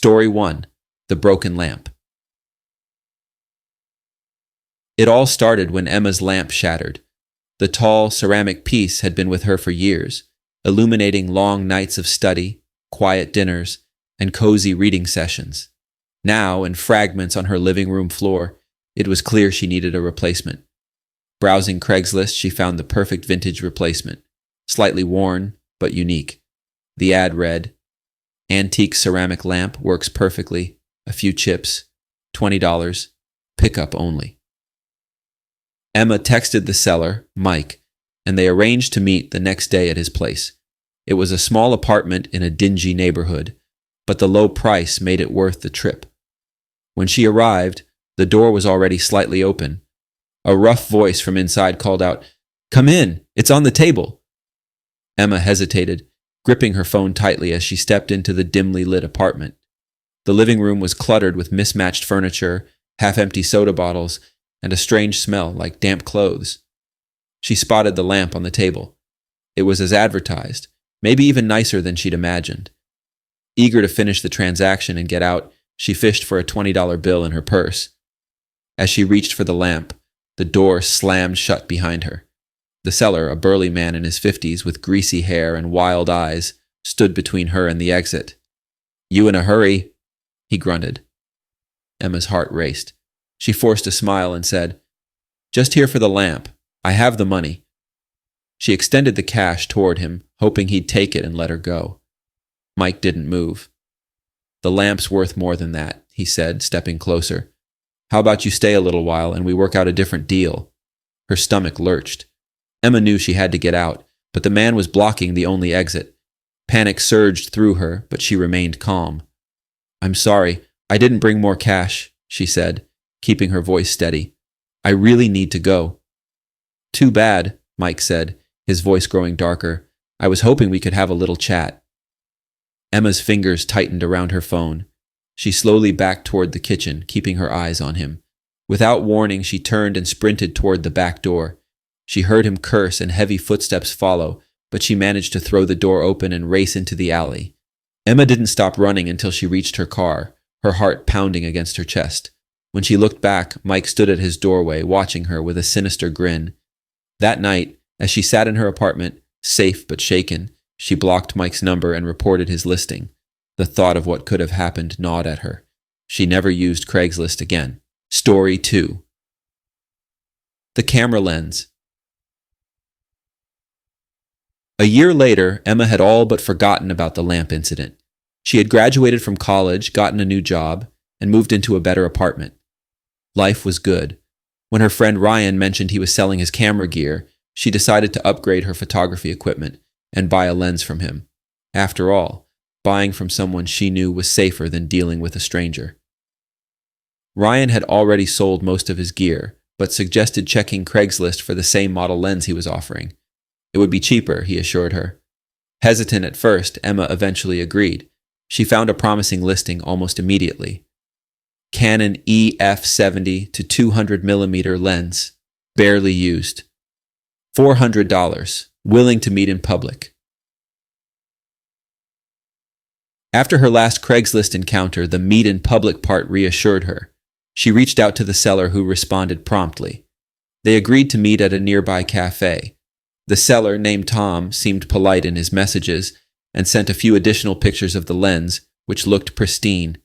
Story 1. The Broken Lamp. It all started when Emma's lamp shattered. The tall, ceramic piece had been with her for years, illuminating long nights of study, quiet dinners, and cozy reading sessions. Now, in fragments on her living room floor, it was clear she needed a replacement. Browsing Craigslist, she found the perfect vintage replacement, slightly worn, but unique. The ad read, "Antique ceramic lamp, works perfectly, a few chips, $20, pickup only." Emma texted the seller, Mike, and they arranged to meet the next day at his place. It was a small apartment in a dingy neighborhood, but the low price made it worth the trip. When she arrived, the door was already slightly open. A rough voice from inside called out, "Come in, it's on the table." Emma hesitated, gripping her phone tightly as she stepped into the dimly lit apartment. The living room was cluttered with mismatched furniture, half-empty soda bottles, and a strange smell like damp clothes. She spotted the lamp on the table. It was as advertised, maybe even nicer than she'd imagined. Eager to finish the transaction and get out, she fished for a $20 bill in her purse. As she reached for the lamp, the door slammed shut behind her. The seller, a burly man in his 50s with greasy hair and wild eyes, stood between her and the exit. "You in a hurry?" he grunted. Emma's heart raced. She forced a smile and said, "Just here for the lamp. I have the money." She extended the cash toward him, hoping he'd take it and let her go. Mike didn't move. "The lamp's worth more than that," he said, stepping closer. "How about you stay a little while and we work out a different deal?" Her stomach lurched. Emma knew she had to get out, but the man was blocking the only exit. Panic surged through her, but she remained calm. "I'm sorry, I didn't bring more cash," she said, keeping her voice steady. "I really need to go." "Too bad," Mike said, his voice growing darker. "I was hoping we could have a little chat." Emma's fingers tightened around her phone. She slowly backed toward the kitchen, keeping her eyes on him. Without warning, she turned and sprinted toward the back door. She heard him curse and heavy footsteps follow, but she managed to throw the door open and race into the alley. Emma didn't stop running until she reached her car, her heart pounding against her chest. When she looked back, Mike stood at his doorway, watching her with a sinister grin. That night, as she sat in her apartment, safe but shaken, she blocked Mike's number and reported his listing. The thought of what could have happened gnawed at her. She never used Craigslist again. Story 2. The camera lens. A year later, Emma had all but forgotten about the lamp incident. She had graduated from college, gotten a new job, and moved into a better apartment. Life was good. When her friend Ryan mentioned he was selling his camera gear, she decided to upgrade her photography equipment and buy a lens from him. After all, buying from someone she knew was safer than dealing with a stranger. Ryan had already sold most of his gear, but suggested checking Craigslist for the same model lens he was offering. It would be cheaper, he assured her. Hesitant at first, Emma eventually agreed. She found a promising listing almost immediately. Canon EF70 to 200mm lens, barely used. $400, willing to meet in public. After her last Craigslist encounter, the meet in public part reassured her. She reached out to the seller, who responded promptly. They agreed to meet at a nearby cafe. The seller, named Tom, seemed polite in his messages and sent a few additional pictures of the lens, which looked pristine.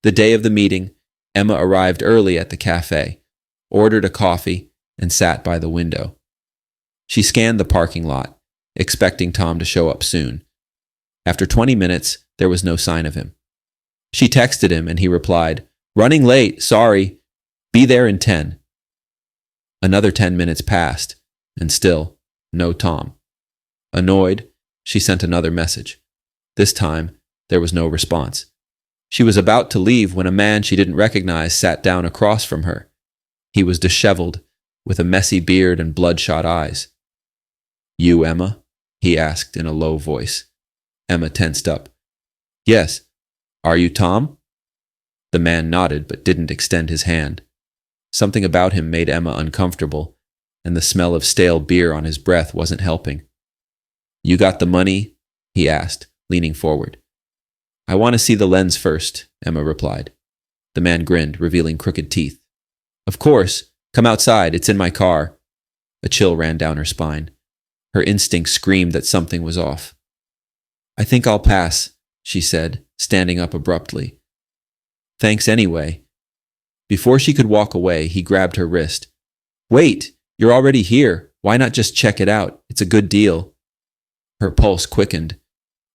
The day of the meeting, Emma arrived early at the cafe, ordered a coffee, and sat by the window. She scanned the parking lot, expecting Tom to show up soon. After 20 minutes, there was no sign of him. She texted him and he replied, "Running late, sorry. Be there in 10. Another 10 minutes passed, and still, no Tom. Annoyed, she sent another message. This time, there was no response. She was about to leave when a man she didn't recognize sat down across from her. He was disheveled, with a messy beard and bloodshot eyes. "You, Emma?" he asked in a low voice. Emma tensed up. "Yes. Are you Tom?" The man nodded but didn't extend his hand. Something about him made Emma uncomfortable, and the smell of stale beer on his breath wasn't helping. "You got the money?" he asked, leaning forward. I want to see the lens first, Emma replied. The man grinned, revealing crooked teeth. Of course. Come outside. It's in my car. A chill ran down her spine. Her instincts screamed that something was off. I think I'll pass, she said, standing up abruptly. Thanks anyway. Before she could walk away, he grabbed her wrist. Wait, you're already here. Why not just check it out? It's a good deal. Her pulse quickened.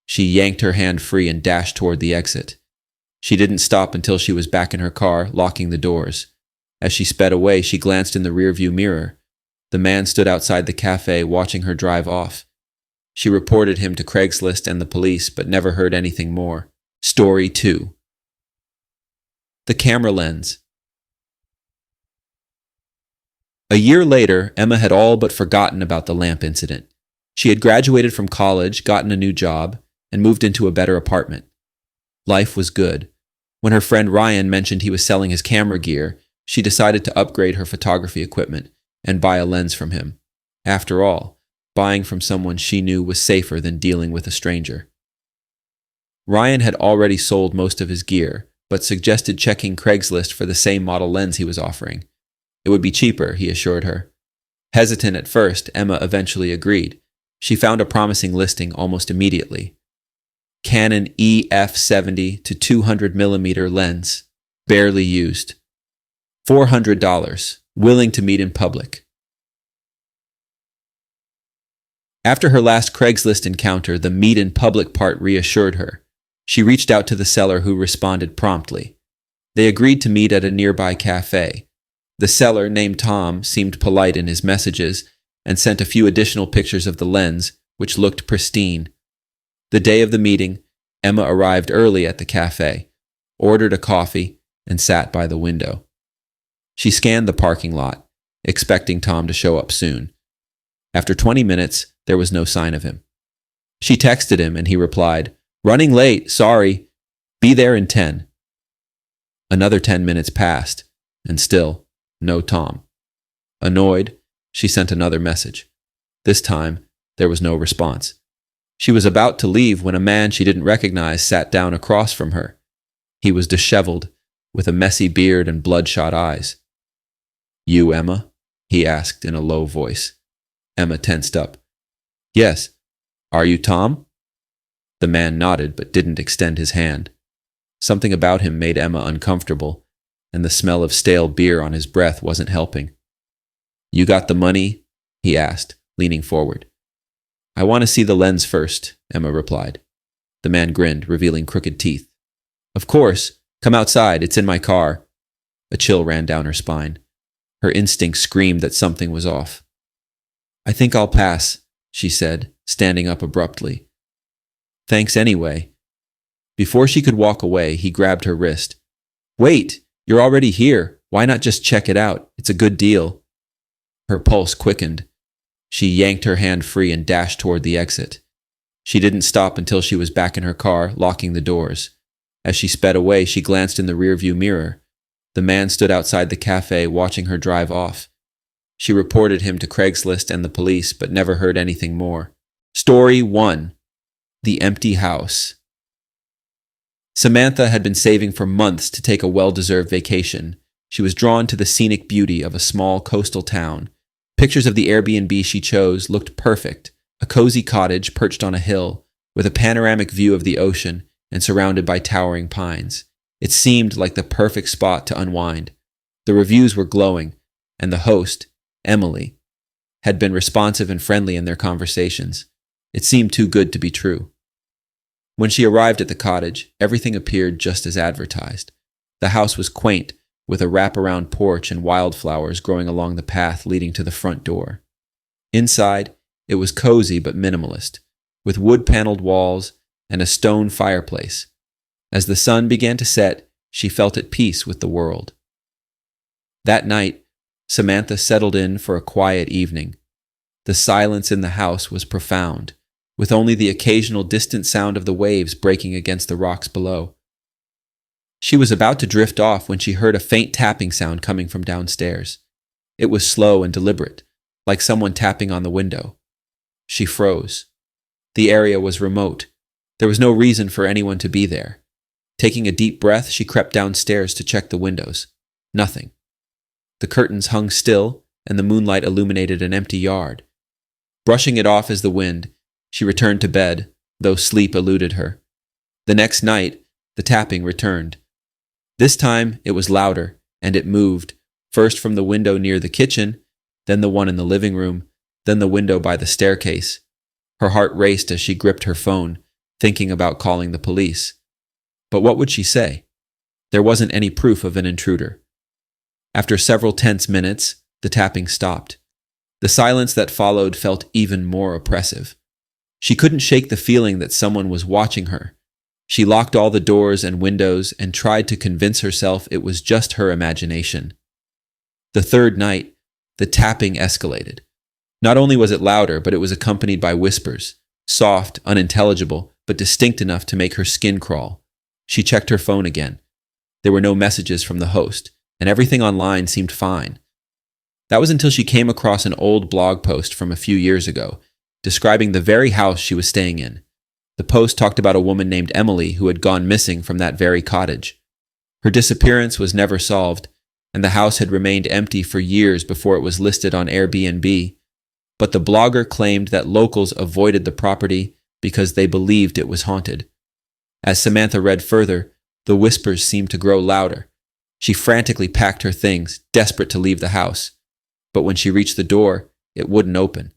She yanked her hand free and dashed toward the exit. She didn't stop until she was back in her car, locking the doors. As she sped away, she glanced in the rearview mirror. The man stood outside the cafe, watching her drive off. She reported him to Craigslist and the police, but never heard anything more. Story 2. The camera lens. A year later, Emma had all but forgotten about the lamp incident. She had graduated from college, gotten a new job, and moved into a better apartment. Life was good. When her friend Ryan mentioned he was selling his camera gear, she decided to upgrade her photography equipment and buy a lens from him. After all, buying from someone she knew was safer than dealing with a stranger. Ryan had already sold most of his gear, but suggested checking Craigslist for the same model lens he was offering. It would be cheaper, he assured her. Hesitant at first, Emma eventually agreed. She found a promising listing almost immediately. Canon EF70 to 200mm lens, barely used. $400, willing to meet in public. After her last Craigslist encounter, the meet in public part reassured her. She reached out to the seller, who responded promptly. They agreed to meet at a nearby cafe. The seller, named Tom, seemed polite in his messages and sent a few additional pictures of the lens, which looked pristine. The day of the meeting, Emma arrived early at the cafe, ordered a coffee, and sat by the window. She scanned the parking lot, expecting Tom to show up soon. After 20 minutes, there was no sign of him. She texted him and he replied, "Running late, sorry. Be there in 10. Another 10 minutes passed, and still, no Tom. Annoyed, she sent another message. This time, there was no response. She was about to leave when a man she didn't recognize sat down across from her. He was disheveled, with a messy beard and bloodshot eyes. You, Emma? He asked in a low voice. Emma tensed up. Yes. Are you Tom? The man nodded but didn't extend his hand. Something about him made Emma uncomfortable, and the smell of stale beer on his breath wasn't helping. You got the money? He asked, leaning forward. I want to see the lens first, Emma replied. The man grinned, revealing crooked teeth. Of course. Come outside. It's in my car. A chill ran down her spine. Her instincts screamed that something was off. I think I'll pass, she said, standing up abruptly. Thanks anyway. Before she could walk away, he grabbed her wrist. Wait, you're already here. Why not just check it out? It's a good deal. Her pulse quickened. She yanked her hand free and dashed toward the exit. She didn't stop until she was back in her car, locking the doors. As she sped away, she glanced in the rearview mirror. The man stood outside the cafe, watching her drive off. She reported him to Craigslist and the police, but never heard anything more. Story 1. The Empty House. Samantha had been saving for months to take a well-deserved vacation. She was drawn to the scenic beauty of a small coastal town. Pictures of the Airbnb she chose looked perfect, a cozy cottage perched on a hill, with a panoramic view of the ocean and surrounded by towering pines. It seemed like the perfect spot to unwind. The reviews were glowing, and the host, Emily, had been responsive and friendly in their conversations. It seemed too good to be true. When she arrived at the cottage, everything appeared just as advertised. The house was quaint, with a wraparound porch and wildflowers growing along the path leading to the front door. Inside, it was cozy but minimalist, with wood-paneled walls and a stone fireplace. As the sun began to set, she felt at peace with the world. That night, Samantha settled in for a quiet evening. The silence in the house was profound, with only the occasional distant sound of the waves breaking against the rocks below. She was about to drift off when she heard a faint tapping sound coming from downstairs. It was slow and deliberate, like someone tapping on the window. She froze. The area was remote. There was no reason for anyone to be there. Taking a deep breath, she crept downstairs to check the windows. Nothing. The curtains hung still, and the moonlight illuminated an empty yard. Brushing it off as the wind, she returned to bed, though sleep eluded her. The next night, the tapping returned. This time, it was louder, and it moved, first from the window near the kitchen, then the one in the living room, then the window by the staircase. Her heart raced as she gripped her phone, thinking about calling the police. But what would she say? There wasn't any proof of an intruder. After several tense minutes, the tapping stopped. The silence that followed felt even more oppressive. She couldn't shake the feeling that someone was watching her. She locked all the doors and windows and tried to convince herself it was just her imagination. The third night, the tapping escalated. Not only was it louder, but it was accompanied by whispers, soft, unintelligible, but distinct enough to make her skin crawl. She checked her phone again. There were no messages from the host, and everything online seemed fine. That was until she came across an old blog post from a few years ago, describing the very house she was staying in. The post talked about a woman named Emily who had gone missing from that very cottage. Her disappearance was never solved, and the house had remained empty for years before it was listed on Airbnb, but the blogger claimed that locals avoided the property because they believed it was haunted. As Samantha read further, the whispers seemed to grow louder. She frantically packed her things, desperate to leave the house. But when she reached the door, it wouldn't open.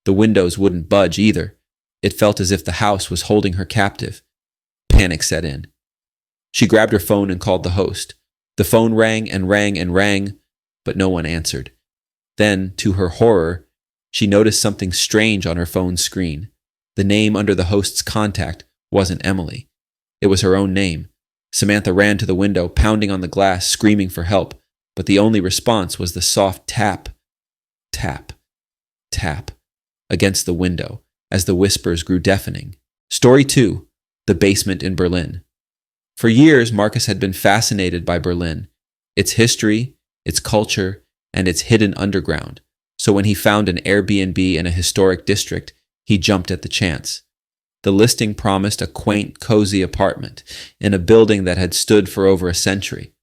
The windows wouldn't budge either. It felt as if the house was holding her captive. Panic set in. She grabbed her phone and called the host. The phone rang and rang and rang, but no one answered. Then, to her horror, she noticed something strange on her phone's screen. The name under the host's contact wasn't Emily. It was her own name. Samantha ran to the window, pounding on the glass, screaming for help, but the only response was the soft tap, tap, tap against the window as the whispers grew deafening. Story 2. The Basement in Berlin. For years, Marcus had been fascinated by Berlin, its history, its culture, and its hidden underground. So when he found an Airbnb in a historic district, he jumped at the chance. The listing promised a quaint, cozy apartment in a building that had stood for over a century.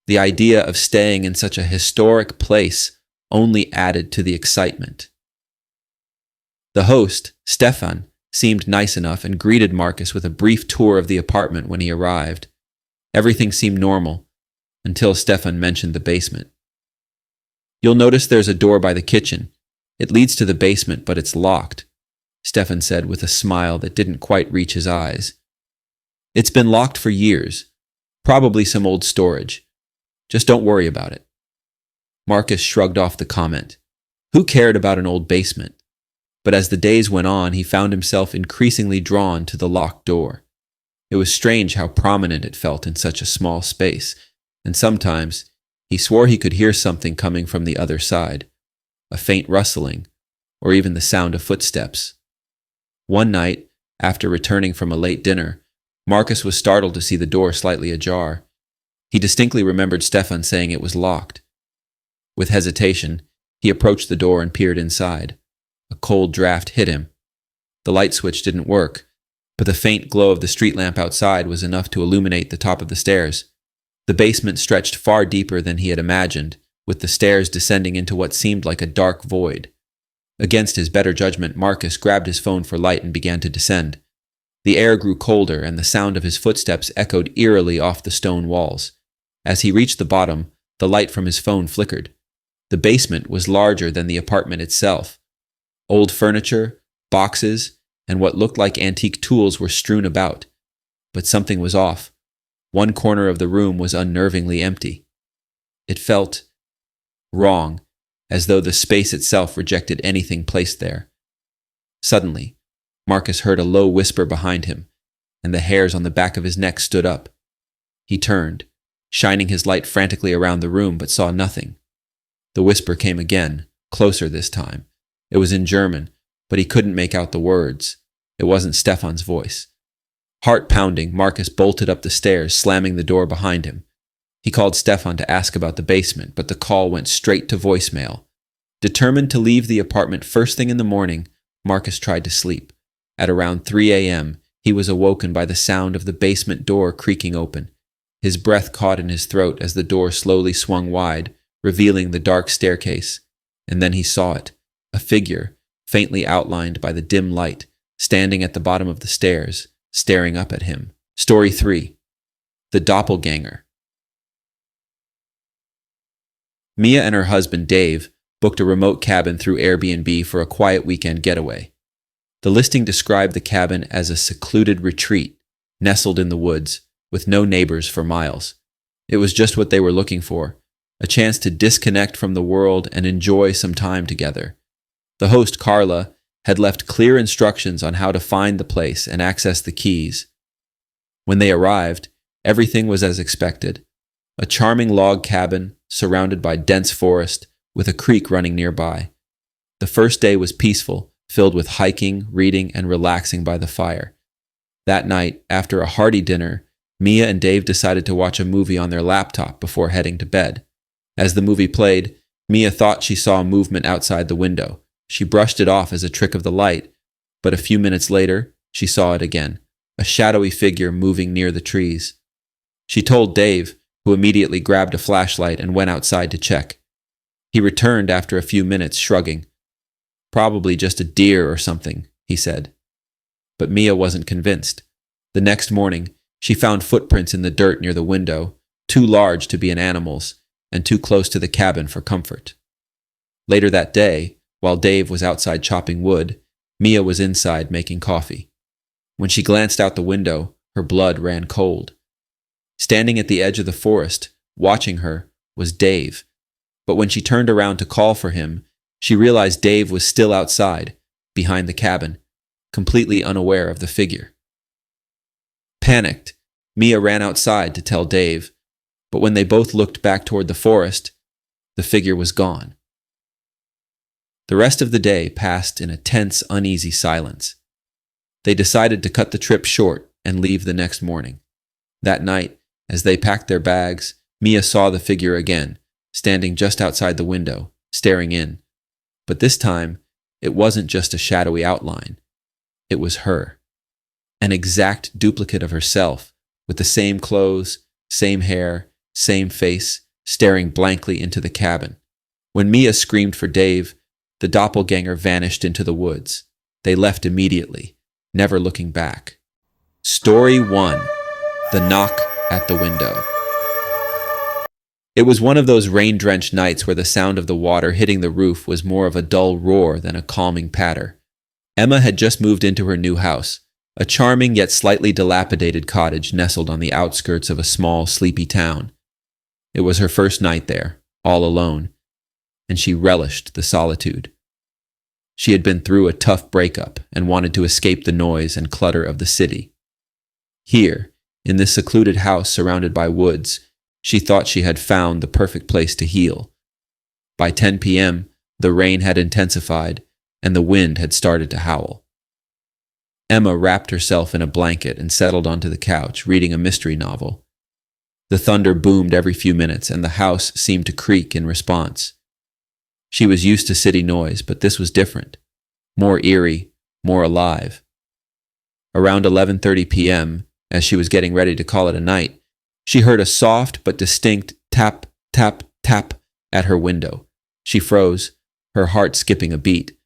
The idea of staying in such a historic place only added to the excitement. The host, Stefan, seemed nice enough and greeted Marcus with a brief tour of the apartment when he arrived. Everything seemed normal, until Stefan mentioned the basement. "You'll notice there's a door by the kitchen. It leads to the basement, but it's locked," Stefan said with a smile that didn't quite reach his eyes. "It's been locked for years. Probably some old storage. Just don't worry about it." Marcus shrugged off the comment. Who cared about an old basement? But as the days went on, he found himself increasingly drawn to the locked door. It was strange how prominent it felt in such a small space, and sometimes he swore he could hear something coming from the other side, a faint rustling, or even the sound of footsteps. One night, after returning from a late dinner, Marcus was startled to see the door slightly ajar. He distinctly remembered Stefan saying it was locked. With hesitation, he approached the door and peered inside. A cold draft hit him. The light switch didn't work, but the faint glow of the street lamp outside was enough to illuminate the top of the stairs. The basement stretched far deeper than he had imagined, with the stairs descending into what seemed like a dark void. Against his better judgment, Marcus grabbed his phone for light and began to descend. The air grew colder, and the sound of his footsteps echoed eerily off the stone walls. As he reached the bottom, the light from his phone flickered. The basement was larger than the apartment itself. Old furniture, boxes, and what looked like antique tools were strewn about. But something was off. One corner of the room was unnervingly empty. It felt wrong, as though the space itself rejected anything placed there. Suddenly, Marcus heard a low whisper behind him, and the hairs on the back of his neck stood up. He turned, shining his light frantically around the room, but saw nothing. The whisper came again, closer this time. It was in German, but he couldn't make out the words. It wasn't Stefan's voice. Heart pounding, Marcus bolted up the stairs, slamming the door behind him. He called Stefan to ask about the basement, but the call went straight to voicemail. Determined to leave the apartment first thing in the morning, Marcus tried to sleep. At around 3 a.m., he was awoken by the sound of the basement door creaking open. His breath caught in his throat as the door slowly swung wide, revealing the dark staircase. And then he saw it, a figure, faintly outlined by the dim light, standing at the bottom of the stairs, staring up at him. Story 3. The Doppelganger. Mia and her husband, Dave, booked a remote cabin through Airbnb for a quiet weekend getaway. The listing described the cabin as a secluded retreat, nestled in the woods, with no neighbors for miles. It was just what they were looking for, a chance to disconnect from the world and enjoy some time together. The host, Carla, had left clear instructions on how to find the place and access the keys. When they arrived, everything was as expected. A charming log cabin surrounded by dense forest with a creek running nearby. The first day was peaceful, filled with hiking, reading, and relaxing by the fire. That night, after a hearty dinner, Mia and Dave decided to watch a movie on their laptop before heading to bed. As the movie played, Mia thought she saw a movement outside the window. She brushed it off as a trick of the light, but a few minutes later, she saw it again, a shadowy figure moving near the trees. She told Dave, who immediately grabbed a flashlight and went outside to check. He returned after a few minutes, shrugging. "Probably just a deer or something," he said. But Mia wasn't convinced. The next morning, she found footprints in the dirt near the window, too large to be an animal's, and too close to the cabin for comfort. Later that day, while Dave was outside chopping wood, Mia was inside making coffee. When she glanced out the window, her blood ran cold. Standing at the edge of the forest, watching her, was Dave. But when she turned around to call for him, she realized Dave was still outside, behind the cabin, completely unaware of the figure. Panicked, Mia ran outside to tell Dave, but when they both looked back toward the forest, the figure was gone. The rest of the day passed in a tense, uneasy silence. They decided to cut the trip short and leave the next morning. That night, as they packed their bags, Mia saw the figure again, standing just outside the window, staring in. But this time, it wasn't just a shadowy outline. It was her. An exact duplicate of herself, with the same clothes, same hair, same face, staring blankly into the cabin. When Mia screamed for Dave, the doppelganger vanished into the woods. They left immediately, never looking back. Story 1. The Knock at the Window. It was one of those rain-drenched nights where the sound of the water hitting the roof was more of a dull roar than a calming patter. Emma had just moved into her new house, a charming yet slightly dilapidated cottage nestled on the outskirts of a small, sleepy town. It was her first night there, all alone, and she relished the solitude. She had been through a tough breakup and wanted to escape the noise and clutter of the city. Here, in this secluded house surrounded by woods, she thought she had found the perfect place to heal. By 10 p.m., the rain had intensified, and the wind had started to howl. Emma wrapped herself in a blanket and settled onto the couch, reading a mystery novel. The thunder boomed every few minutes, and the house seemed to creak in response. She was used to city noise, but this was different. More eerie, more alive. Around 11:30 p.m., as she was getting ready to call it a night, she heard a soft but distinct tap, tap, tap at her window. She froze, her heart skipping a beat.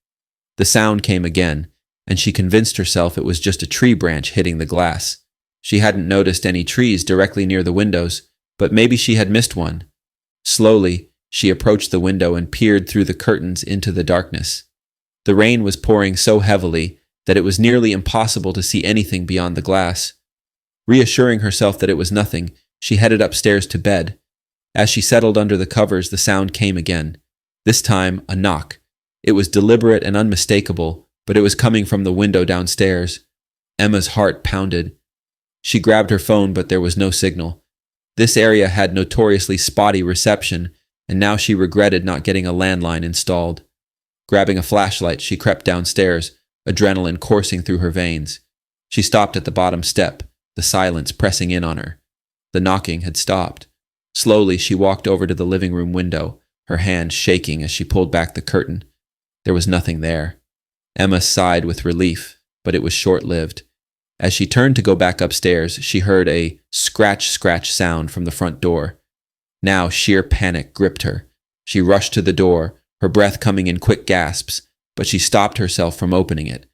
The sound came again, and she convinced herself it was just a tree branch hitting the glass. She hadn't noticed any trees directly near the windows, but maybe she had missed one. Slowly, she approached the window and peered through the curtains into the darkness. The rain was pouring so heavily that it was nearly impossible to see anything beyond the glass. Reassuring herself that it was nothing, she headed upstairs to bed. As she settled under the covers, the sound came again. This time, a knock. It was deliberate and unmistakable, but it was coming from the window downstairs. Emma's heart pounded. She grabbed her phone, but there was no signal. This area had notoriously spotty reception, and now she regretted not getting a landline installed. Grabbing a flashlight, she crept downstairs, adrenaline coursing through her veins. She stopped at the bottom step, the silence pressing in on her. The knocking had stopped. Slowly, she walked over to the living room window, her hand shaking as she pulled back the curtain. There was nothing there. Emma sighed with relief, but it was short-lived. As she turned to go back upstairs, she heard a scratch sound from the front door. Now sheer panic gripped her. She rushed to the door, her breath coming in quick gasps, but she stopped herself from opening it.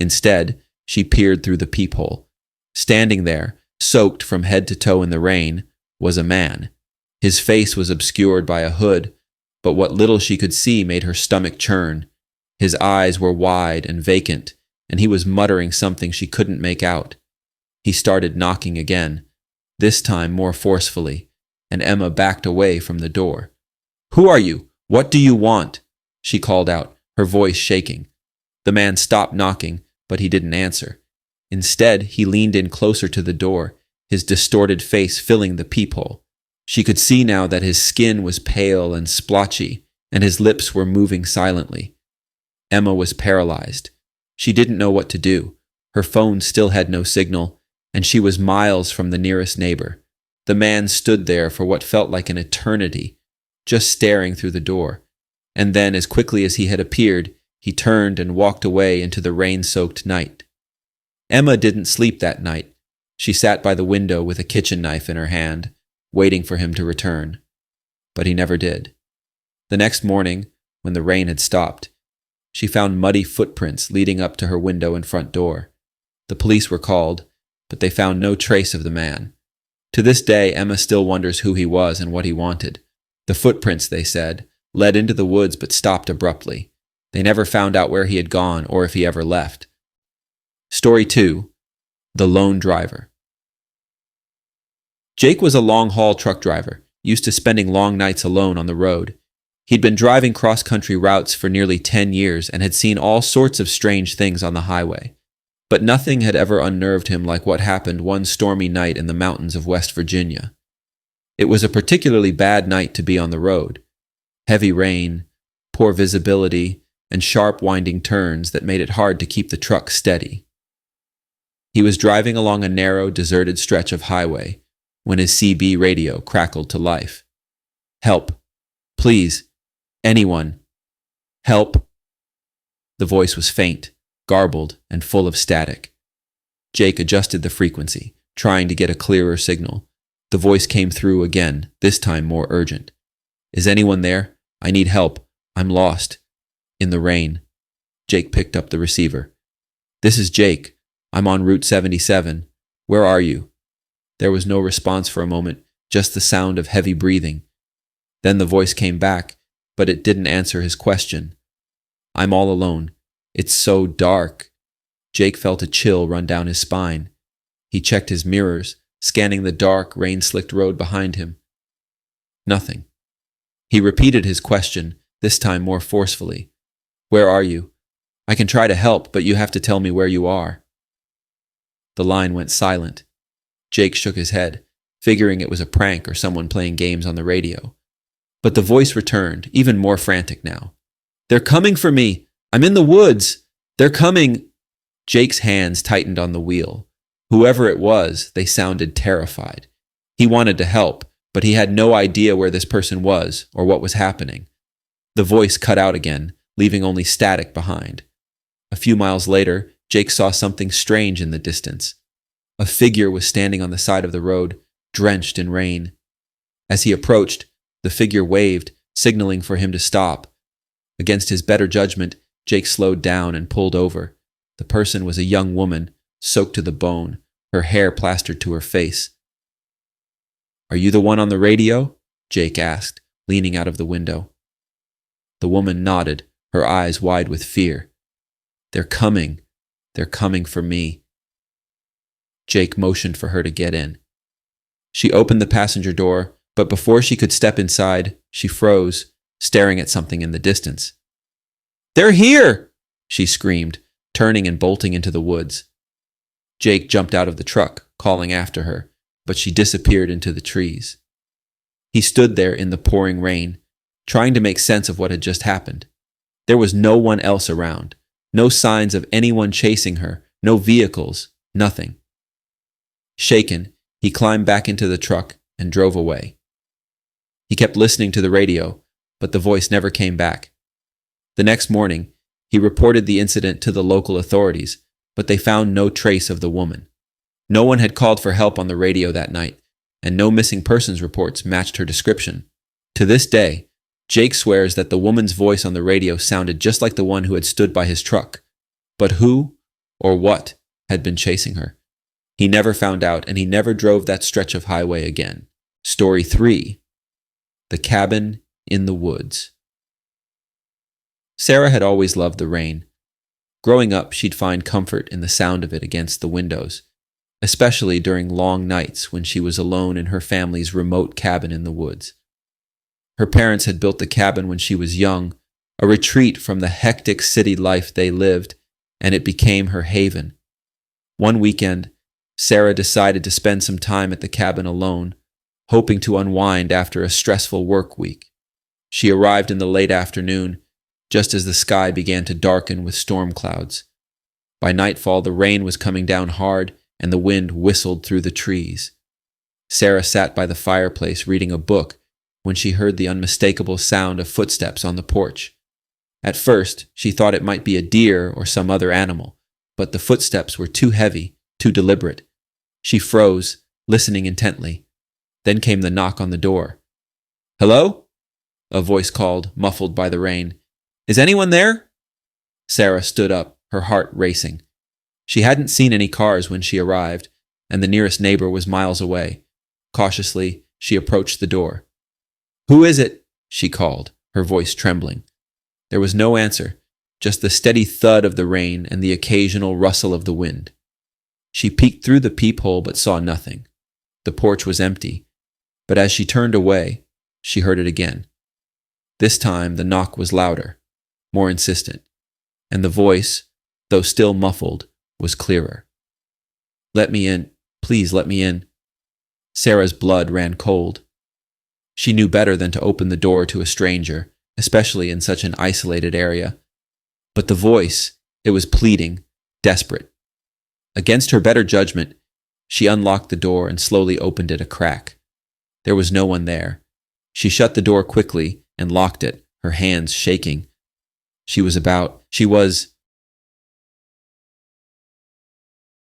Instead, she peered through the peephole. Standing there, soaked from head to toe in the rain, was a man. His face was obscured by a hood, but what little she could see made her stomach churn. His eyes were wide and vacant, and he was muttering something she couldn't make out. He started knocking again, this time more forcefully, and Emma backed away from the door. "Who are you? What do you want?" she called out, her voice shaking. The man stopped knocking, but he didn't answer. Instead, he leaned in closer to the door, his distorted face filling the peephole. She could see now that his skin was pale and splotchy, and his lips were moving silently. Emma was paralyzed. She didn't know what to do. Her phone still had no signal, and she was miles from the nearest neighbor. The man stood there for what felt like an eternity, just staring through the door. And then, as quickly as he had appeared, he turned and walked away into the rain-soaked night. Emma didn't sleep that night. She sat by the window with a kitchen knife in her hand, waiting for him to return. But he never did. The next morning, when the rain had stopped, she found muddy footprints leading up to her window and front door. The police were called, but they found no trace of the man. To this day, Emma still wonders who he was and what he wanted. The footprints, they said, led into the woods but stopped abruptly. They never found out where he had gone or if he ever left. Story 2. The Lone Driver. Jake was a long-haul truck driver, used to spending long nights alone on the road. He'd been driving cross-country routes for nearly 10 years and had seen all sorts of strange things on the highway. But nothing had ever unnerved him like what happened one stormy night in the mountains of West Virginia. It was a particularly bad night to be on the road. Heavy rain, poor visibility, and sharp winding turns that made it hard to keep the truck steady. He was driving along a narrow, deserted stretch of highway when his CB radio crackled to life. "Help. Please. Anyone. Help." The voice was faint, garbled, and full of static. Jake adjusted the frequency, trying to get a clearer signal. The voice came through again, this time more urgent. "Is anyone there? I need help. I'm lost. In the rain." Jake picked up the receiver. "This is Jake. I'm on Route 77. Where are you?" There was no response for a moment, just the sound of heavy breathing. Then the voice came back, but it didn't answer his question. "I'm all alone. It's so dark." Jake felt a chill run down his spine. He checked his mirrors, scanning the dark, rain-slicked road behind him. Nothing. He repeated his question, this time more forcefully. "Where are you? I can try to help, but you have to tell me where you are." The line went silent. Jake shook his head, figuring it was a prank or someone playing games on the radio. But the voice returned, even more frantic now. "They're coming for me! I'm in the woods! They're coming!" Jake's hands tightened on the wheel. Whoever it was, they sounded terrified. He wanted to help, but he had no idea where this person was or what was happening. The voice cut out again, leaving only static behind. A few miles later, Jake saw something strange in the distance. A figure was standing on the side of the road, drenched in rain. As he approached, the figure waved, signaling for him to stop. Against his better judgment, Jake slowed down and pulled over. The person was a young woman, soaked to the bone, her hair plastered to her face. "Are you the one on the radio?" Jake asked, leaning out of the window. The woman nodded, her eyes wide with fear. "They're coming. They're coming for me." Jake motioned for her to get in. She opened the passenger door, but before she could step inside, she froze, staring at something in the distance. "They're here!" she screamed, turning and bolting into the woods. Jake jumped out of the truck, calling after her, but she disappeared into the trees. He stood there in the pouring rain, trying to make sense of what had just happened. There was no one else around, no signs of anyone chasing her, no vehicles, nothing. Shaken, he climbed back into the truck and drove away. He kept listening to the radio, but the voice never came back. The next morning, he reported the incident to the local authorities, but they found no trace of the woman. No one had called for help on the radio that night, and no missing persons reports matched her description. To this day, Jake swears that the woman's voice on the radio sounded just like the one who had stood by his truck. But who or what had been chasing her? He never found out, and he never drove that stretch of highway again. Story 3. The Cabin in the Woods. Sarah had always loved the rain. Growing up, she'd find comfort in the sound of it against the windows, especially during long nights when she was alone in her family's remote cabin in the woods. Her parents had built the cabin when she was young, a retreat from the hectic city life they lived, and it became her haven. One weekend, Sarah decided to spend some time at the cabin alone, hoping to unwind after a stressful work week. She arrived in the late afternoon, just as the sky began to darken with storm clouds. By nightfall, the rain was coming down hard, and the wind whistled through the trees. Sarah sat by the fireplace reading a book when she heard the unmistakable sound of footsteps on the porch. At first, she thought it might be a deer or some other animal, but the footsteps were too heavy, too deliberate. She froze, listening intently. Then came the knock on the door. "Hello?" a voice called, muffled by the rain. "Is anyone there?" Sarah stood up, her heart racing. She hadn't seen any cars when she arrived, and the nearest neighbor was miles away. Cautiously, she approached the door. "Who is it?" she called, her voice trembling. There was no answer, just the steady thud of the rain and the occasional rustle of the wind. She peeked through the peephole but saw nothing. The porch was empty, but as she turned away, she heard it again. This time the knock was louder, more insistent, and the voice, though still muffled, was clearer. "Let me in. Please let me in." Sarah's blood ran cold. She knew better than to open the door to a stranger, especially in such an isolated area. But the voice, it was pleading, desperate. Against her better judgment, she unlocked the door and slowly opened it a crack. There was no one there. She shut the door quickly and locked it, her hands shaking. She was